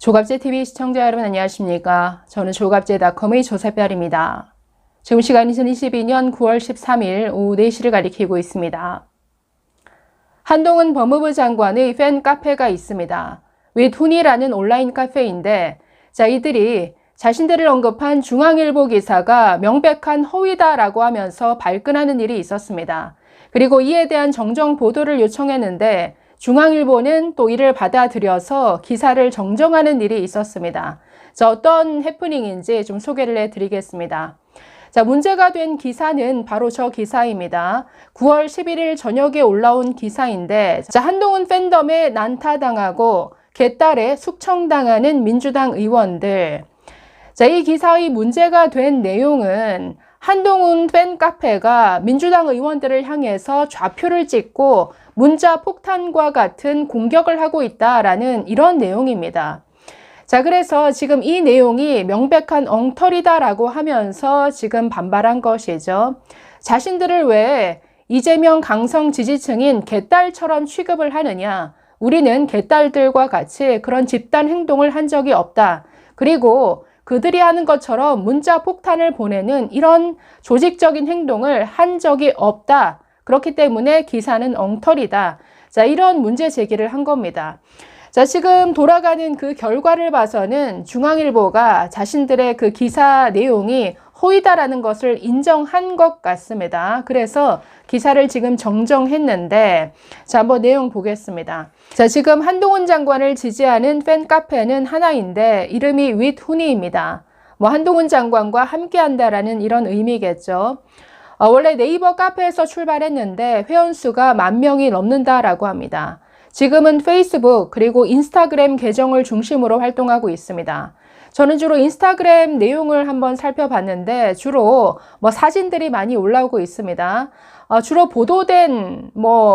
조갑제TV 시청자 여러분 안녕하십니까? 저는 조갑제닷컴의 조세별입니다. 지금 시간 2022년 9월 13일 오후 4시를 가리키고 있습니다. 한동훈 법무부 장관의 팬 카페가 있습니다. 윗훈이라는 온라인 카페인데 이들이 자신들을 언급한 중앙일보 기사가 명백한 허위다라고 하면서 발끈하는 일이 있었습니다. 그리고 이에 대한 정정 보도를 요청했는데 중앙일보는 또 이를 받아들여서 기사를 정정하는 일이 있었습니다. 어떤 해프닝인지 좀 소개를 해드리겠습니다. 문제가 된 기사는 바로 저 기사입니다. 9월 11일 저녁에 올라온 기사인데 한동훈 팬덤에 난타당하고 개딸에 숙청당하는 민주당 의원들. 이 기사의 문제가 된 내용은 한동훈 팬 카페가 민주당 의원들을 향해서 좌표를 찍고 문자 폭탄과 같은 공격을 하고 있다라는 이런 내용입니다. 그래서 지금 이 내용이 명백한 엉터리다라고 하면서 지금 반발한 것이죠. 자신들을 왜 이재명 강성 지지층인 개딸처럼 취급을 하느냐. 우리는 개딸들과 같이 그런 집단 행동을 한 적이 없다. 그리고 그들이 하는 것처럼 문자 폭탄을 보내는 이런 조직적인 행동을 한 적이 없다. 그렇기 때문에 기사는 엉터리다. 이런 문제 제기를 한 겁니다. 지금 돌아가는 그 결과를 봐서는 중앙일보가 자신들의 그 기사 내용이 허위다라는 것을 인정한 것 같습니다. 그래서 기사를 지금 정정했는데 한번 내용 보겠습니다. 지금 한동훈 장관을 지지하는 팬 카페는 하나인데 이름이 윗훈이입니다. 한동훈 장관과 함께한다라는 이런 의미겠죠. 원래 네이버 카페에서 출발했는데 회원수가 10,000명이 넘는다라고 합니다. 지금은 페이스북 그리고 인스타그램 계정을 중심으로 활동하고 있습니다. 저는 주로 인스타그램 내용을 한번 살펴봤는데 주로 사진들이 많이 올라오고 있습니다. 주로 보도된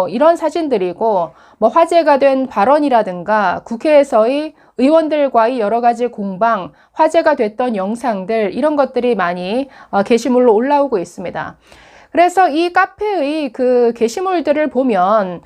이런 사진들이고 화제가 된 발언이라든가 국회에서의 의원들과의 여러 가지 공방, 화제가 됐던 영상들 이런 것들이 많이 게시물로 올라오고 있습니다. 그래서 이 카페의 그 게시물들을 보면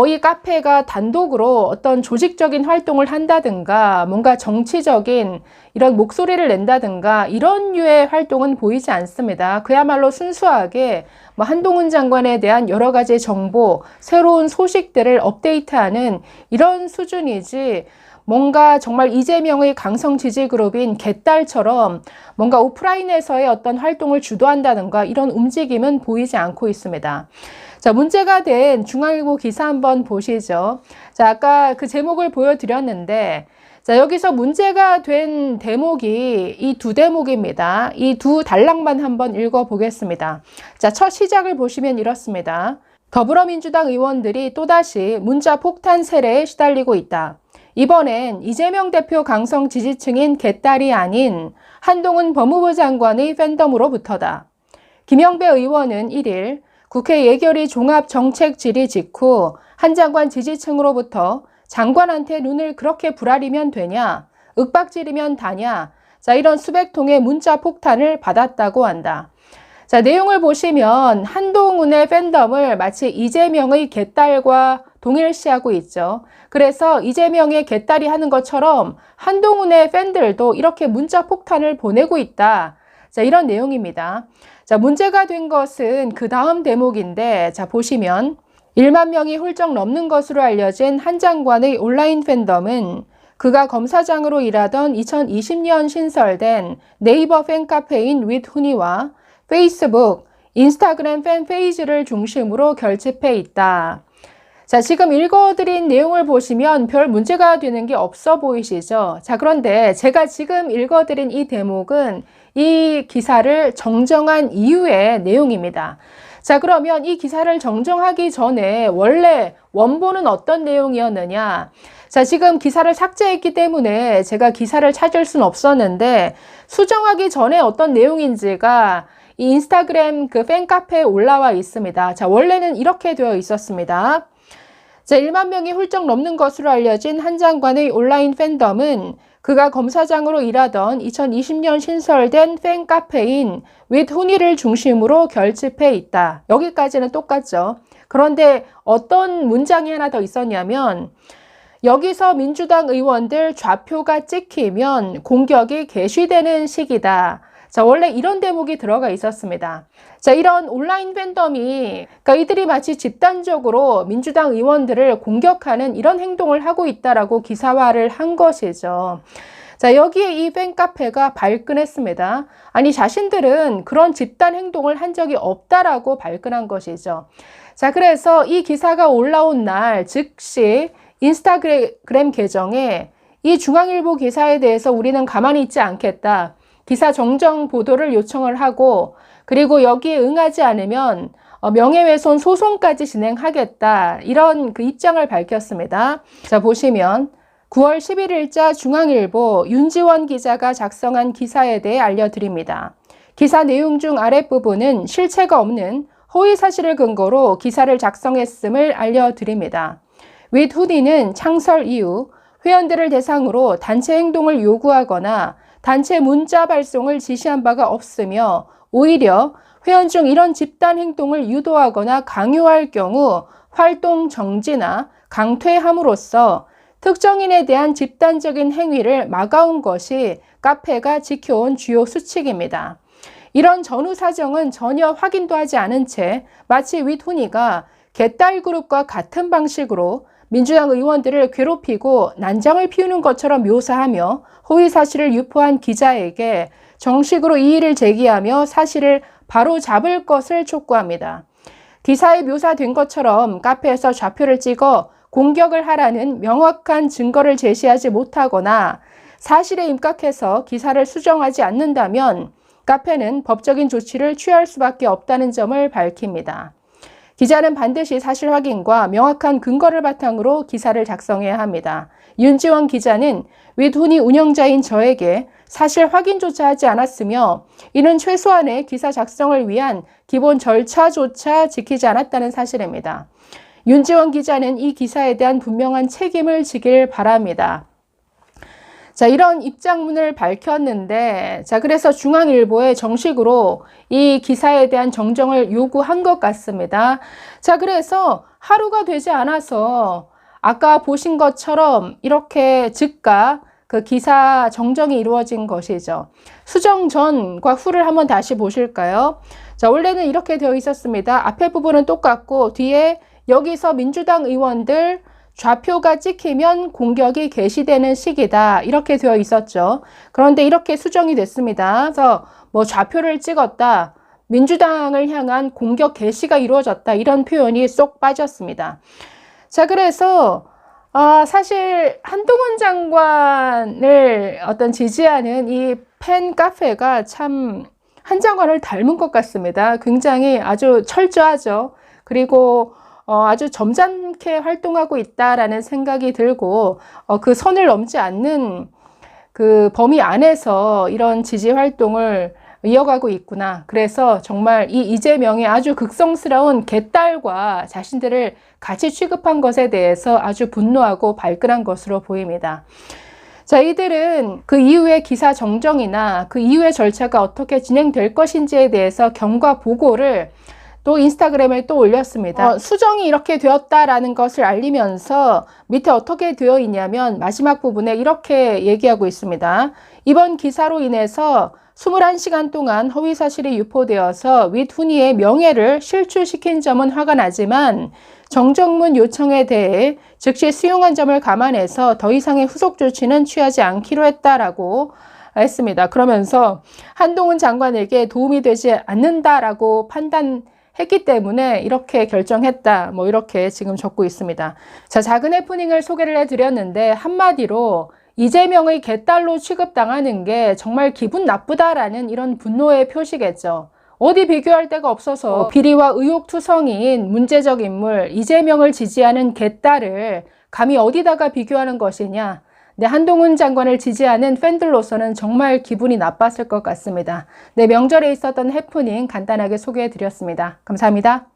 이 카페가 단독으로 어떤 조직적인 활동을 한다든가 뭔가 정치적인 이런 목소리를 낸다든가 이런 류의 활동은 보이지 않습니다. 그야말로 순수하게 한동훈 장관에 대한 여러 가지 정보, 새로운 소식들을 업데이트하는 이런 수준이지 뭔가 정말 이재명의 강성 지지 그룹인 개딸처럼 뭔가 오프라인에서의 어떤 활동을 주도한다든가 이런 움직임은 보이지 않고 있습니다. 문제가 된 중앙일보 기사 한번 보시죠. 아까 그 제목을 보여드렸는데 여기서 문제가 된 대목이 이 두 대목입니다. 이 두 단락만 한번 읽어보겠습니다. 첫 시작을 보시면 이렇습니다. 더불어민주당 의원들이 또다시 문자 폭탄 세례에 시달리고 있다. 이번엔 이재명 대표 강성 지지층인 개딸이 아닌 한동훈 법무부 장관의 팬덤으로부터다. 김영배 의원은 1일 국회 예결위 종합정책 질의 직후 한 장관 지지층으로부터 장관한테 눈을 그렇게 부라리면 되냐, 윽박지르면 다냐, 이런 수백 통의 문자 폭탄을 받았다고 한다. 내용을 보시면 한동훈의 팬덤을 마치 이재명의 개딸과 동일시하고 있죠. 그래서 이재명의 개딸이 하는 것처럼 한동훈의 팬들도 이렇게 문자 폭탄을 보내고 있다. 이런 내용입니다. 문제가 된 것은 그 다음 대목인데 보시면 1만 명이 훌쩍 넘는 것으로 알려진 한 장관의 온라인 팬덤은 그가 검사장으로 일하던 2020년 신설된 네이버 팬카페인 윗훈이와 페이스북, 인스타그램 팬 페이지를 중심으로 결집해 있다. 지금 읽어드린 내용을 보시면 별 문제가 되는 게 없어 보이시죠? 그런데 제가 지금 읽어드린 이 대목은 이 기사를 정정한 이유의 내용입니다. 그러면 이 기사를 정정하기 전에 원래 원본은 어떤 내용이었느냐? 지금 기사를 삭제했기 때문에 제가 기사를 찾을 수는 없었는데 수정하기 전에 어떤 내용인지가 이 인스타그램 그 팬카페에 올라와 있습니다. 원래는 이렇게 되어 있었습니다. 1만 명이 훌쩍 넘는 것으로 알려진 한 장관의 온라인 팬덤은 그가 검사장으로 일하던 2020년 신설된 팬카페인 윗훈이를 중심으로 결집해 있다. 여기까지는 똑같죠. 그런데 어떤 문장이 하나 더 있었냐면 여기서 민주당 의원들 좌표가 찍히면 공격이 개시되는 시기다. 자, 원래 이런 대목이 들어가 있었습니다. 자, 이런 온라인 팬덤이, 그러니까 이들이 마치 집단적으로 민주당 의원들을 공격하는 이런 행동을 하고 있다라고 기사화를 한 것이죠. 자, 여기에 이 팬카페가 발끈했습니다. 아니, 자신들은 그런 집단 행동을 한 적이 없다라고 발끈한 것이죠. 자, 그래서 이 기사가 올라온 날 즉시 인스타그램 계정에 이 중앙일보 기사에 대해서 우리는 가만히 있지 않겠다. 기사 정정 보도를 요청을 하고, 그리고 여기에 응하지 않으면 명예훼손 소송까지 진행하겠다. 이런 그 입장을 밝혔습니다. 자, 보시면 9월 11일자 중앙일보 윤지원 기자가 작성한 기사에 대해 알려드립니다. 기사 내용 중 아랫부분은 실체가 없는 허위 사실을 근거로 기사를 작성했음을 알려드립니다. 윗훈이는 창설 이후 회원들을 대상으로 단체 행동을 요구하거나 단체 문자 발송을 지시한 바가 없으며 오히려 회원 중 이런 집단 행동을 유도하거나 강요할 경우 활동 정지나 강퇴함으로써 특정인에 대한 집단적인 행위를 막아온 것이 카페가 지켜온 주요 수칙입니다. 이런 전후 사정은 전혀 확인도 하지 않은 채 마치 윗훈이가 개딸 그룹과 같은 방식으로 민주당 의원들을 괴롭히고 난장을 피우는 것처럼 묘사하며 허위 사실을 유포한 기자에게 정식으로 이의를 제기하며 사실을 바로 잡을 것을 촉구합니다. 기사에 묘사된 것처럼 카페에서 좌표를 찍어 공격을 하라는 명확한 증거를 제시하지 못하거나 사실에 입각해서 기사를 수정하지 않는다면 카페는 법적인 조치를 취할 수밖에 없다는 점을 밝힙니다. 기자는 반드시 사실 확인과 명확한 근거를 바탕으로 기사를 작성해야 합니다. 윤지원 기자는 윗훈이 운영자인 저에게 사실 확인조차 하지 않았으며 이는 최소한의 기사 작성을 위한 기본 절차조차 지키지 않았다는 사실입니다. 윤지원 기자는 이 기사에 대한 분명한 책임을 지길 바랍니다. 자, 이런 입장문을 밝혔는데, 자, 그래서 중앙일보에 정식으로 이 기사에 대한 정정을 요구한 것 같습니다. 자, 그래서 하루가 되지 않아서 아까 보신 것처럼 이렇게 즉각 그 기사 정정이 이루어진 것이죠. 수정 전과 후를 한번 다시 보실까요? 자, 원래는 이렇게 되어 있었습니다. 앞에 부분은 똑같고 뒤에 여기서 민주당 의원들 좌표가 찍히면 공격이 개시되는 시기다. 이렇게 되어 있었죠. 그런데 이렇게 수정이 됐습니다. 그래서 뭐 좌표를 찍었다. 민주당을 향한 공격 개시가 이루어졌다. 이런 표현이 쏙 빠졌습니다. 자, 그래서 사실 한동훈 장관을 어떤 지지하는 이 팬 카페가 참 한 장관을 닮은 것 같습니다. 굉장히 아주 철저하죠. 그리고 아주 점잖게 활동하고 있다라는 생각이 들고 그 선을 넘지 않는 그 범위 안에서 이런 지지 활동을 이어가고 있구나. 그래서 정말 이 이재명의 아주 극성스러운 개딸과 자신들을 같이 취급한 것에 대해서 아주 분노하고 발끈한 것으로 보입니다. 자, 이들은 그 이후의 기사 정정이나 그 이후의 절차가 어떻게 진행될 것인지에 대해서 경과 보고를 또 인스타그램에 또 올렸습니다. 수정이 이렇게 되었다라는 것을 알리면서 밑에 어떻게 되어 있냐면 마지막 부분에 이렇게 얘기하고 있습니다. 이번 기사로 인해서 21시간 동안 허위 사실이 유포되어서 윗훈이의 명예를 실추시킨 점은 화가 나지만 정정문 요청에 대해 즉시 수용한 점을 감안해서 더 이상의 후속 조치는 취하지 않기로 했다라고 했습니다. 그러면서 한동훈 장관에게 도움이 되지 않는다라고 판단했기 때문에 이렇게 결정했다. 뭐 이렇게 지금 적고 있습니다. 자, 작은 해프닝을 소개를 해드렸는데 한마디로 이재명의 개딸로 취급당하는 게 정말 기분 나쁘다라는 이런 분노의 표시겠죠. 어디 비교할 데가 없어서 비리와 의혹투성이인 문제적 인물 이재명을 지지하는 개딸을 감히 어디다가 비교하는 것이냐. 네, 한동훈 장관을 지지하는 팬들로서는 정말 기분이 나빴을 것 같습니다. 네, 명절에 있었던 해프닝 간단하게 소개해 드렸습니다. 감사합니다.